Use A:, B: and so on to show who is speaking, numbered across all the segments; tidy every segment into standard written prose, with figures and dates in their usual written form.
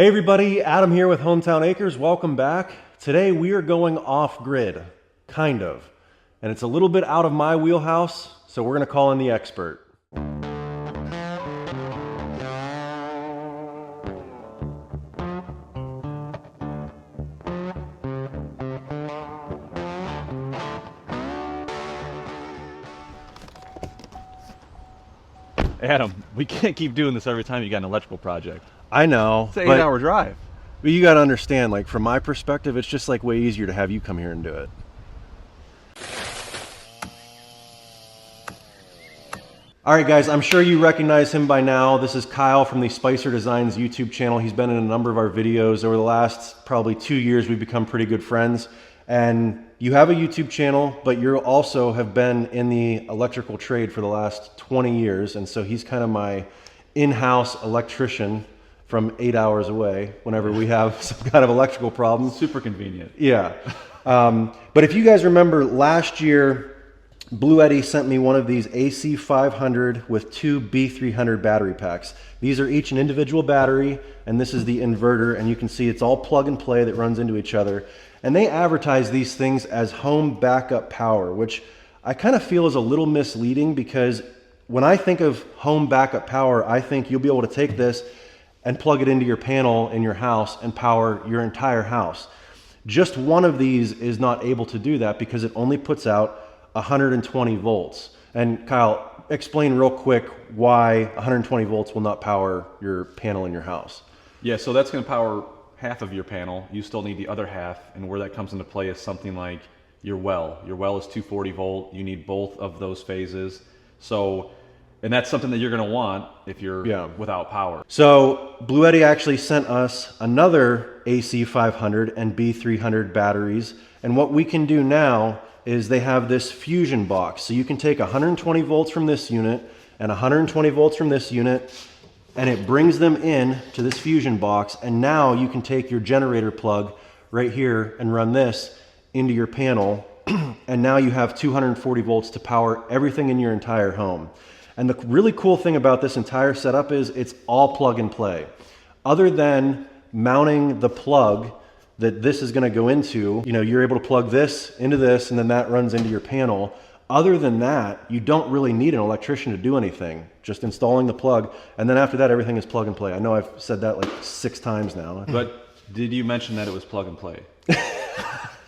A: Hey everybody, Adam here with Hometown Acres. Welcome back. Today we are going off-grid, kind of. And it's a little bit out of my wheelhouse, so we're going to call in the expert.
B: Adam, we can't keep doing this every time you got an electrical project.
A: I know.
B: It's an 8-hour drive.
A: But you got to understand, like from my perspective, it's just like way easier to have you come here and do it. All right, guys, I'm sure you recognize him by now. This is Kyle from the Spicer Designs YouTube channel. He's been in a number of our videos. Over the last probably 2 years, we've become pretty good friends. And you have a YouTube channel, but you also have been in the electrical trade for the last 20 years. And so he's kind of my in-house electrician from 8 hours away whenever we have some kind of electrical problem.
B: Super convenient.
A: Yeah. But if you guys remember last year, Bluetti sent me one of these AC500 with two B300 battery packs. These are each an individual battery, and this is the inverter, and you can see it's all plug and play that runs into each other. And they advertise these things as home backup power, which I kind of feel is a little misleading, because when I think of home backup power, I think you'll be able to take this and plug it into your panel in your house and power your entire house. Just one of these is not able to do that because it only puts out 120 volts. And Kyle, explain real quick why 120 volts will not power your panel in your house.
B: Yeah, so that's going to power half of your panel. You still need the other half, and where that comes into play is something like your well. Your well is 240 volt. You need both of those phases. So, and that's something that you're going to want if you're without power.
A: So Bluetti actually sent us another AC500 and B300 batteries. And what we can do now is they have this fusion box. So you can take 120 volts from this unit and 120 volts from this unit, and it brings them in to this fusion box. And now you can take your generator plug right here and run this into your panel. And now you have 240 volts to power everything in your entire home. And the really cool thing about this entire setup is it's all plug and play. Other than mounting the plug that this is going to go into, you know, you're able to plug this into this, and then that runs into your panel. Other than that, you don't really need an electrician to do anything, just installing the plug. And then after that, everything is plug and play. I know I've said that like 6 times now.
B: But did you mention that it was plug and play?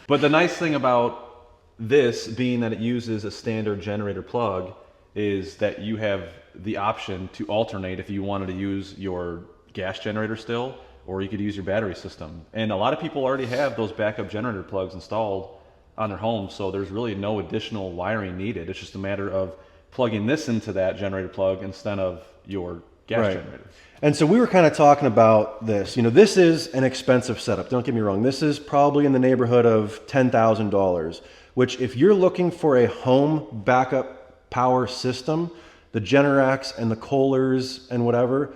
B: But the nice thing about this, being that it uses a standard generator plug, is that you have the option to alternate if you wanted to use your gas generator still, or you could use your battery system. And a lot of people already have those backup generator plugs installed on their homes, so there's really no additional wiring needed. It's just a matter of plugging this into that generator plug instead of your gas generator.
A: And so we were kind of talking about this. You know, this is an expensive setup. Don't get me wrong. This is probably in the neighborhood of $10,000, which if you're looking for a home backup power system, the Generacs and the Kohlers and whatever,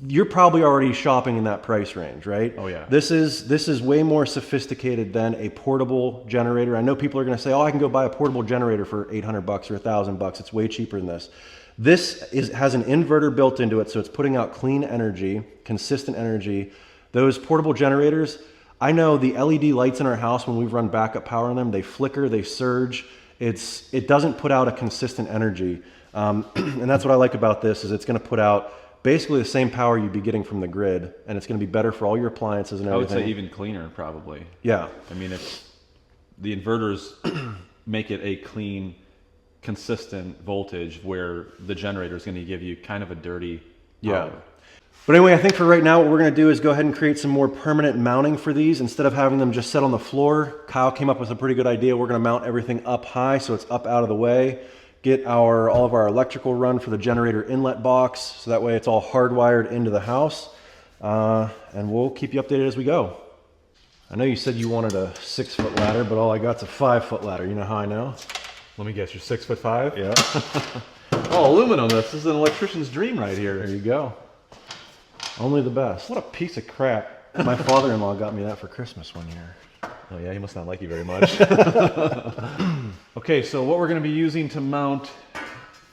A: you're probably already shopping in that price range, right?
B: Oh yeah.
A: This is way more sophisticated than a portable generator. I know people are going to say, "Oh, I can go buy a portable generator for $800 or $1,000. It's way cheaper than this." This has an inverter built into it, so it's putting out clean energy, consistent energy. Those portable generators, I know the LED lights in our house, when we've run backup power on them, they flicker, they surge. It doesn't put out a consistent energy. And that's what I like about this, is it's going to put out basically the same power you'd be getting from the grid, and it's going to be better for all your appliances and everything.
B: I would say even cleaner, probably.
A: Yeah.
B: I mean, it's the inverters make it a clean, consistent voltage, where the generator is going to give you kind of a dirty power.
A: But anyway, I think for right now, what we're going to do is go ahead and create some more permanent mounting for these. Instead of having them just sit on the floor, Kyle came up with a pretty good idea. We're going to mount everything up high so it's up out of the way. Get all of our electrical run for the generator inlet box, so that way it's all hardwired into the house. And we'll keep you updated as we go. I know you said you wanted a 6-foot ladder, but all I got's a 5-foot ladder. You know how I know?
B: Let me guess, you're 6'5"?
A: Yeah.
B: Oh, aluminum. This is an electrician's dream right here.
A: There you go. Only the best.
B: What a piece of crap.
A: My father-in-law got me that for Christmas one year.
B: Oh yeah, he must not like you very much. Okay, so what we're going to be using to mount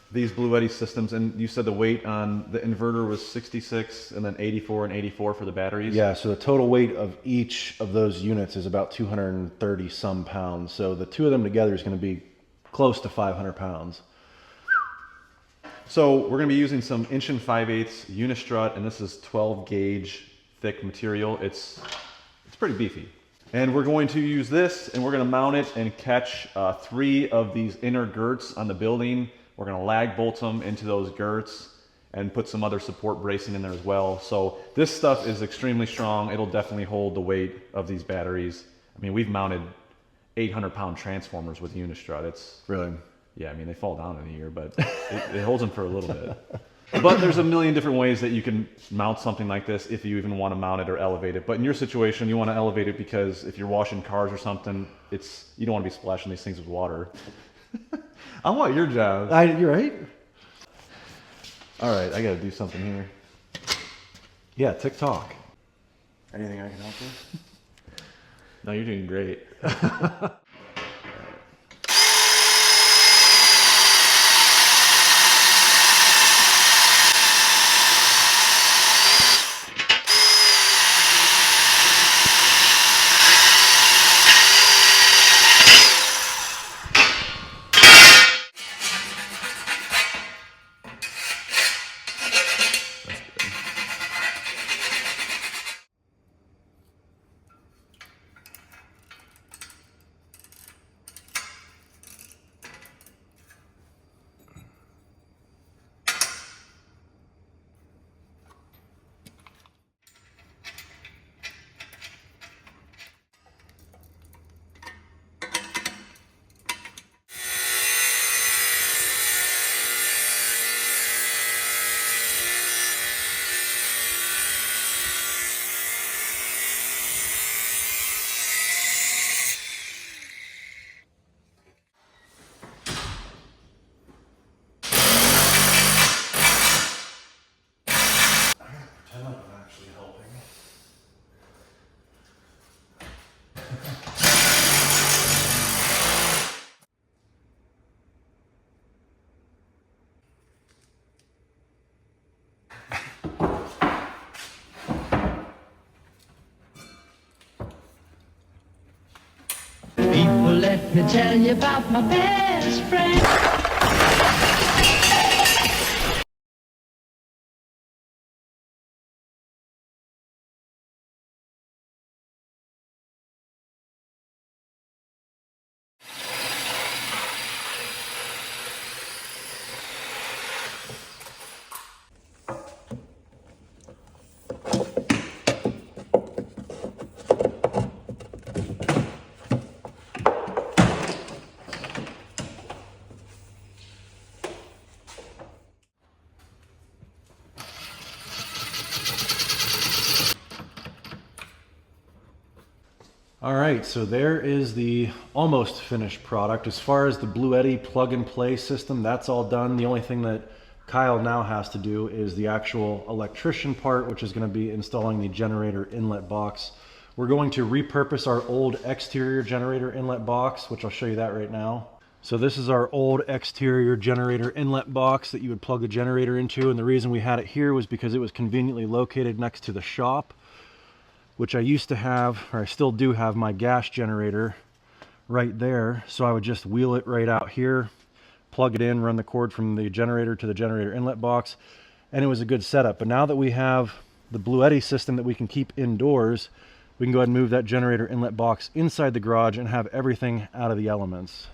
B: these Bluetti systems, and you said the weight on the inverter was 66 and then 84 and 84 for the batteries?
A: Yeah, so the total weight of each of those units is about 230 some pounds. So the two of them together is going to be close to 500 pounds.
B: So we're going to be using some 1 5/8 unistrut, and this is 12 gauge thick material. It's pretty beefy. And we're going to use this, and we're going to mount it and catch 3 of these inner girts on the building. We're going to lag bolt them into those girts and put some other support bracing in there as well. So this stuff is extremely strong. It'll definitely hold the weight of these batteries. I mean, we've mounted 800-pound transformers with unistrut. It's
A: Really?
B: Yeah, I mean, they fall down in a year, but it holds them for a little bit. But there's a million different ways that you can mount something like this if you even want to mount it or elevate it. But in your situation, you want to elevate it because if you're washing cars or something, you don't want to be splashing these things with water. I want your job.
A: You're right.
B: All right, I got to do something here.
A: Yeah, TikTok. Anything I can help with?
B: No, you're doing great.
C: People, let me tell you about my best friend.
A: All right, so there is the almost finished product. As far as the Bluetti plug and play system, that's all done. The only thing that Kyle now has to do is the actual electrician part, which is going to be installing the generator inlet box. We're going to repurpose our old exterior generator inlet box, which I'll show you that right now. So this is our old exterior generator inlet box that you would plug the generator into, and the reason we had it here was because it was conveniently located next to the shop, which I used to have, or I still do have, my gas generator right there. So I would just wheel it right out here, plug it in, run the cord from the generator to the generator inlet box, and it was a good setup. But now that we have the Bluetti system that we can keep indoors, we can go ahead and move that generator inlet box inside the garage and have everything out of the elements.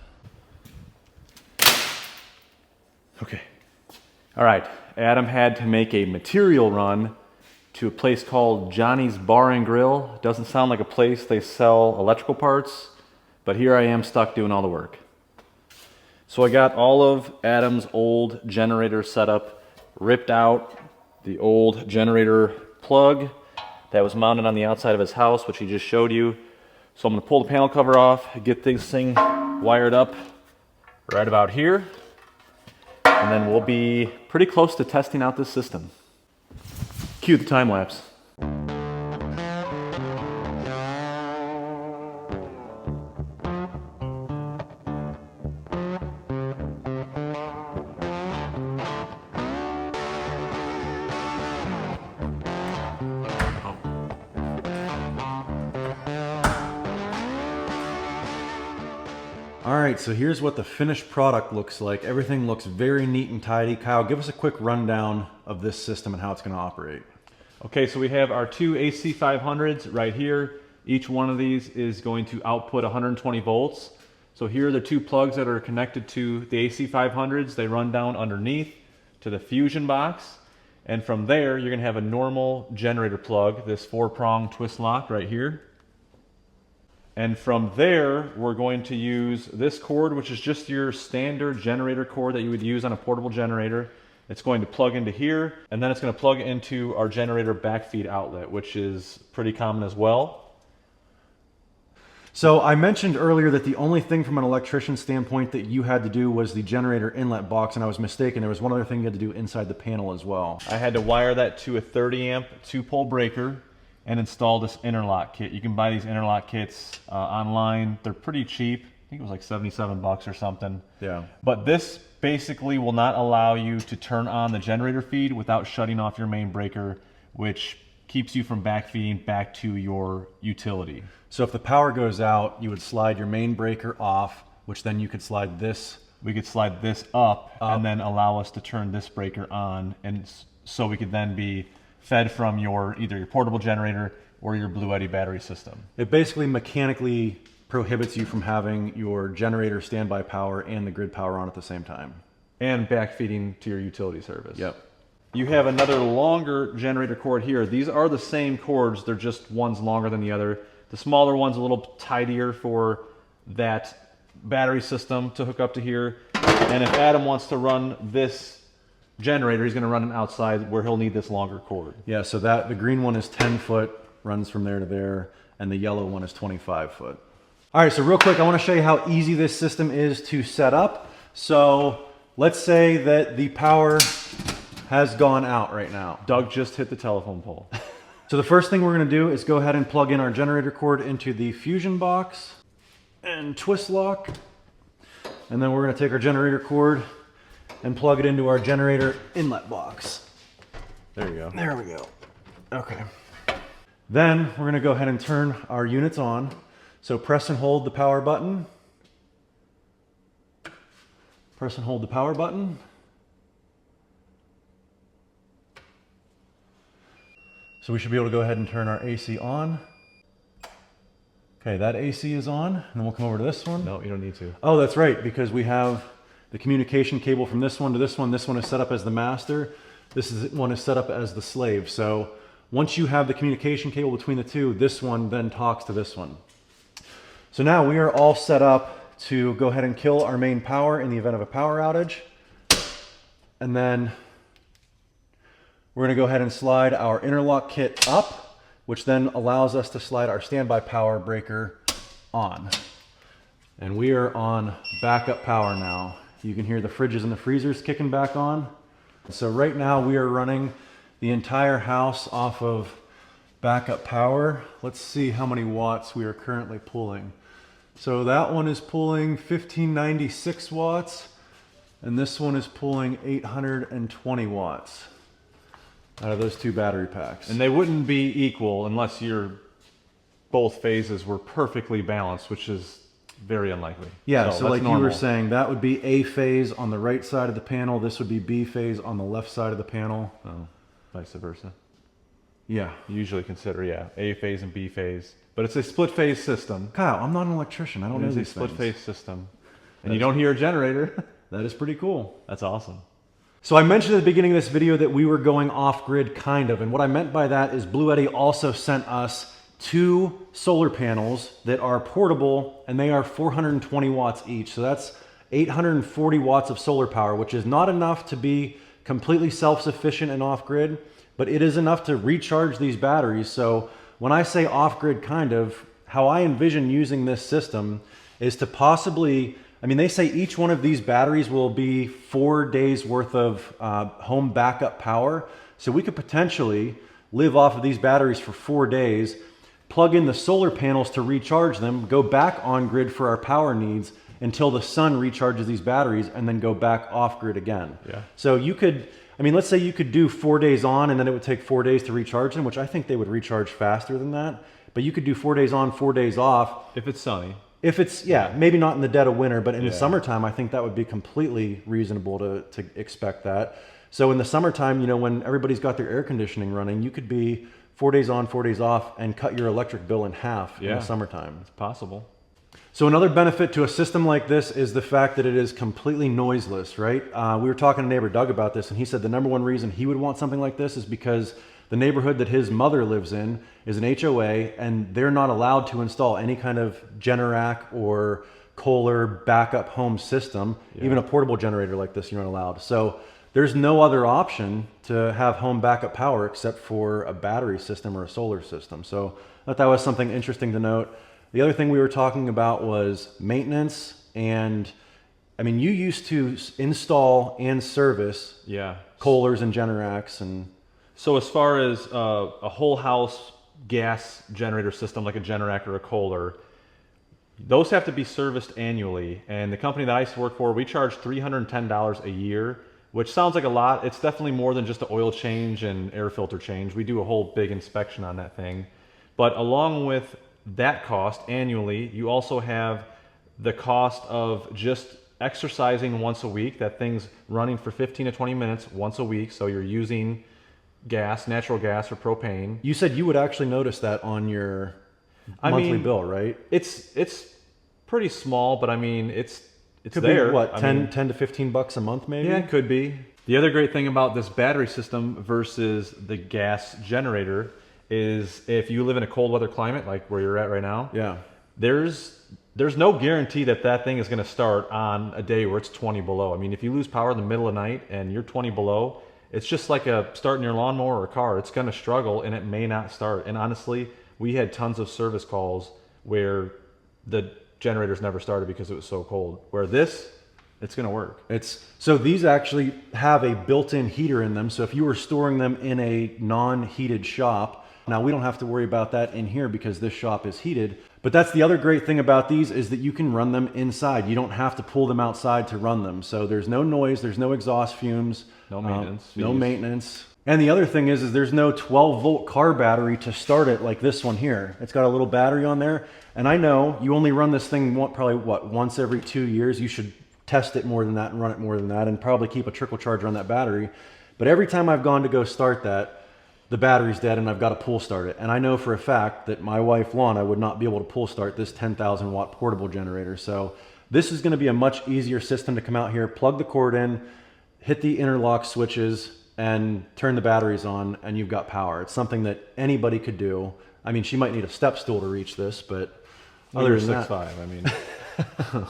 B: Okay. All right, Adam had to make a material run to a place called Johnny's Bar and Grill. Doesn't sound like a place they sell electrical parts, but here I am stuck doing all the work. So I got all of Adam's old generator setup, ripped out the old generator plug that was mounted on the outside of his house, which he just showed you. So I'm gonna pull the panel cover off, get this thing wired up right about here, and then we'll be pretty close to testing out this system. Cue the time lapse.
D: right, so here's what the finished product looks like. Everything looks very neat and tidy. Kyle, give us a quick rundown of this system and how it's going to operate.
B: Okay, so we have our two AC500s right here. Each one of these is going to output 120 volts. So here are the two plugs that are connected to the AC500s. They run down underneath to the fusion box. And from there, you're going to have a normal generator plug, this 4-prong twist lock right here. And from there, we're going to use this cord, which is just your standard generator cord that you would use on a portable generator. It's going to plug into here, and then it's going to plug into our generator backfeed outlet, which is pretty common as well.
D: So I mentioned earlier that the only thing from an electrician standpoint that you had to do was the generator inlet box, and I was mistaken. There was one other thing you had to do inside the panel as well.
B: I had to wire that to a 30 amp 2-pole breaker and install this interlock kit. You can buy these interlock kits online. They're pretty cheap. I think it was like 77 bucks or something.
D: Yeah.
B: But this basically will not allow you to turn on the generator feed without shutting off your main breaker, which keeps you from backfeeding back to your utility.
D: So if the power goes out, you would slide your main breaker off, which then you could slide this.
B: We could slide this up and then allow us to turn this breaker on, and so we could then be fed from either your portable generator or your Bluetti battery system.
D: It basically mechanically prohibits you from having your generator standby power and the grid power on at the same time.
B: And backfeeding to your utility service.
D: Yep.
B: You have another longer generator cord here. These are the same cords, they're just one's longer than the other. The smaller one's a little tidier for that battery system to hook up to here. And if Adam wants to run this generator, he's going to run it outside where he'll need this longer cord.
D: Yeah, so the green one is 10 foot, runs from there to there, and the yellow one is 25 foot. All right, so real quick, I want to show you how easy this system is to set up. So let's say that the power has gone out right now.
B: Doug just hit the telephone pole.
D: So the first thing we're going to do is go ahead and plug in our generator cord into the fusion box and twist lock. And then we're going to take our generator cord and plug it into our generator inlet box.
B: There you go.
D: There we go. Okay. Then we're going to go ahead and turn our units on. So press and hold the power button. Press and hold the power button. So we should be able to go ahead and turn our AC on. Okay, that AC is on, and then we'll come over to this one.
B: No, you don't need to.
D: Oh, that's right, because we have the communication cable from this one to this one. This one is set up as the master. One is set up as the slave. So once you have the communication cable between the two, this one then talks to this one. So now we are all set up to go ahead and kill our main power in the event of a power outage. And then we're going to go ahead and slide our interlock kit up, which then allows us to slide our standby power breaker on. And we are on backup power now. You can hear the fridges and the freezers kicking back on. So right now we are running the entire house off of backup power. Let's see how many watts we are currently pulling. So that one is pulling 1596 watts, and this one is pulling 820 watts. Out of those two battery packs.
B: And they wouldn't be equal unless both phases were perfectly balanced, which is very unlikely.
D: Yeah, so like
B: normal.
D: you were saying, that would be A phase on the right side of the panel. This would be B phase on the left side of the panel.
B: Oh, vice versa.
D: Yeah.
B: You usually consider, A phase and B phase. But it's a split phase system.
D: Kyle, I'm not an electrician. I don't know
B: It's a
D: these
B: split
D: things.
B: phase system. And you don't hear a generator.
D: That is pretty cool.
B: That's awesome.
D: So I mentioned at the beginning of this video that we were going off-grid, kind of, and what I meant by that is Bluetti also sent us 2 solar panels that are portable, and they are 420 watts each. So that's 840 watts of solar power, which is not enough to be completely self-sufficient and off-grid, but it is enough to recharge these batteries. So when I say off-grid, kind of, how I envision using this system is to possibly, I mean, they say each one of these batteries will be 4 days worth of home backup power. So we could potentially live off of these batteries for 4 days, plug in the solar panels to recharge them, go back on grid for our power needs until the sun recharges these batteries, and then go back off grid again.
B: Yeah.
D: So you could, I mean, let's say you could do 4 days on and then it would take 4 days to recharge them, which I think they would recharge faster than that. But you could do 4 days on, 4 days off.
B: If it's sunny.
D: If it's, yeah, maybe not in the dead of winter, but in the
B: Yeah.
D: summertime, I think that would be completely reasonable to expect that. So in the summertime, you know, when everybody's got their air conditioning running, you could be 4 days on, 4 days off and cut your electric bill in half in
B: Yeah.
D: the summertime.
B: It's possible.
D: So another benefit to a system like this is the fact that it is completely noiseless, right? We were talking to neighbor Doug about this, and he said the number one reason he would want something like this is because the neighborhood that his mother lives in is an HOA, and they're not allowed to install any kind of Generac or Kohler backup home system. Even a portable generator like this, you're not allowed. So there's no other option to have home backup power except for a battery system or a solar system. So I thought that was something interesting to note. The other thing we were talking about was maintenance. And I mean, you used to install and service
B: Yeah.
D: Kohlers and Generacs. And
B: So as far as a whole house gas generator system like a Generac or a Kohler, those have to be serviced annually. And the company that I used to work for, we charge $310 a year, which sounds like a lot. It's definitely more than just the oil change and air filter change. We do a whole big inspection on that thing. But along with that cost annually, you also have the cost of just exercising once a week. That thing's running for 15 to 20 minutes once a week. So you're using gas, natural gas or propane.
D: you said you would actually notice that on your monthly bill, right?
B: It's pretty small, but I mean, it's
D: Could
B: there.
D: be what,
B: I
D: 10,
B: mean,
D: 10 to 15 bucks a month maybe?
B: yeah, it could be. The other great thing about this battery system versus the gas generator is if you live in a cold weather climate like where you're at right now,
D: Yeah.
B: there's no guarantee that that thing is going to start on a day where it's 20 below. I mean, if you lose power in the middle of the night and you're 20 below, it's just like starting your lawnmower or a car. It's going to struggle and it may not start. And honestly, we had tons of service calls where the generators never started because it was so cold. Where this, it's going to work.
D: So these actually have a built-in heater in them. So if you were storing them in a non-heated shop, now we don't have to worry about that in here because this shop is heated. But that's the other great thing about these is that you can run them inside. You don't have to pull them outside to run them. So there's no noise, there's no exhaust fumes.
B: No maintenance
D: No
B: fees.
D: maintenance. And the other thing is there's no 12-volt car battery to start it like this one here. It's got a little battery on there. And I know you only run this thing probably once every 2 years. You should test it more than that and run it more than that and probably keep a trickle charger on that battery. But every time I've gone to go start that, the battery's dead and I've got to pull start it. And I know for a fact that my wife, Lana, would not be able to pull start this 10,000 watt portable generator. So this is going to be a much easier system to come out here, plug the cord in, hit the interlock switches, and turn the batteries on, and you've got power. It's something that anybody could do. I mean, she might need a step stool to reach this, but other than that,
B: 6'5", I mean.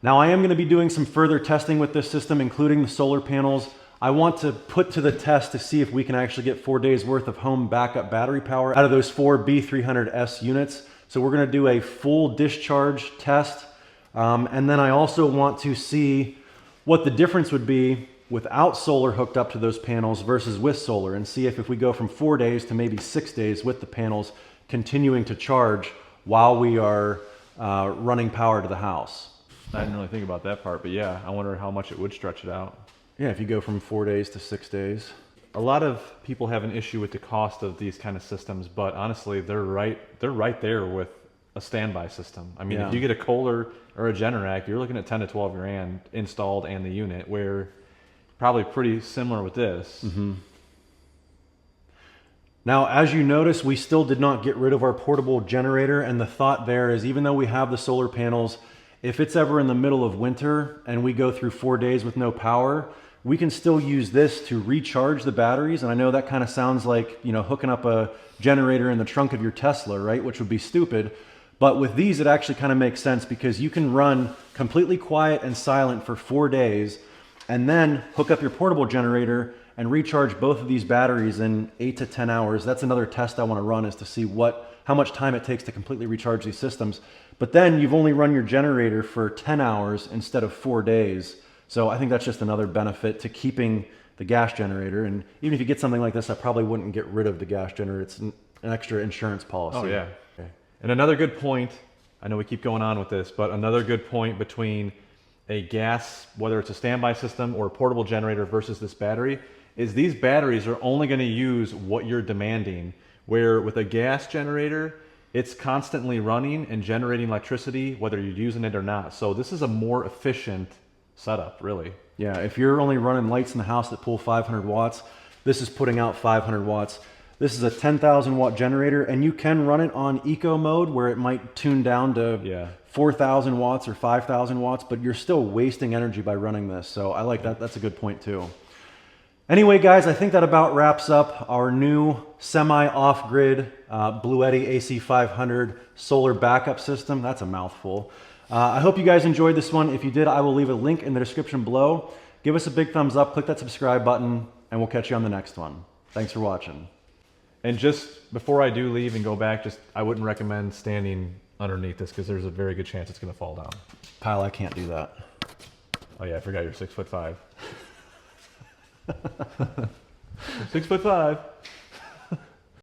D: Now I am going to be doing some further testing with this system, including the solar panels. I want to put to the test to see if we can actually get 4 days worth of home backup battery power out of those 4 B300S units. So we're going to do a full discharge test. And then I also want to see what the difference would be without solar hooked up to those panels versus with solar, and see if we go from 4 days to maybe 6 days with the panels continuing to charge while we are running power to the house.
B: I didn't really think about that part, but yeah, I wonder how much it would stretch it out.
D: Yeah, if you go from 4 days to 6 days.
B: A lot of people have an issue with the cost of these kind of systems, but honestly, they're right there with a standby system. I mean,
D: Yeah.
B: if you get a Kohler or a Generac, you're looking at 10 to 12 grand installed and the unit, where probably pretty similar with this.
D: Now, as you notice, we still did not get rid of our portable generator, and the thought there is even though we have the solar panels, if it's ever in the middle of winter and we go through 4 days with no power, we can still use this to recharge the batteries. And I know that kind of sounds like, you know, hooking up a generator in the trunk of your Tesla, right? Which would be stupid. But with these, it actually kind of makes sense because you can run completely quiet and silent for 4 days and then hook up your portable generator and recharge both of these batteries in 8 to 10 hours. That's another test I want to run, is to see how much time it takes to completely recharge these systems. But then you've only run your generator for 10 hours instead of 4 days. So I think that's just another benefit to keeping the gas generator. And even if you get something like this, I probably wouldn't get rid of the gas generator. It's an extra insurance policy.
B: Oh yeah. Okay. And another good point, I know we keep going on with this, but another good point between a gas, whether it's a standby system or a portable generator versus this battery, is these batteries are only going to use what you're demanding. Where with a gas generator, it's constantly running and generating electricity whether you're using it or not. So this is a more efficient setup, really.
D: Yeah, if you're only running lights in the house that pull 500 watts, this is putting out 500 watts. This is a 10,000 watt generator, and you can run it on eco mode where it might tune down to 4,000 watts or 5,000 watts, but you're still wasting energy by running this. So I like that. That's a good point too. Anyway, guys, I think that about wraps up our new semi-off-grid Bluetti AC500 solar backup system. That's a mouthful. I hope you guys enjoyed this one. If you did, I will leave a link in the description below. Give us a big thumbs up, click that subscribe button, and we'll catch you on the next one. Thanks for watching.
B: And just before I do leave and go back, I wouldn't recommend standing underneath this because there's a very good chance it's going to fall down.
D: Kyle, I can't do that.
B: Oh yeah, I forgot you're 6'5". 6'5".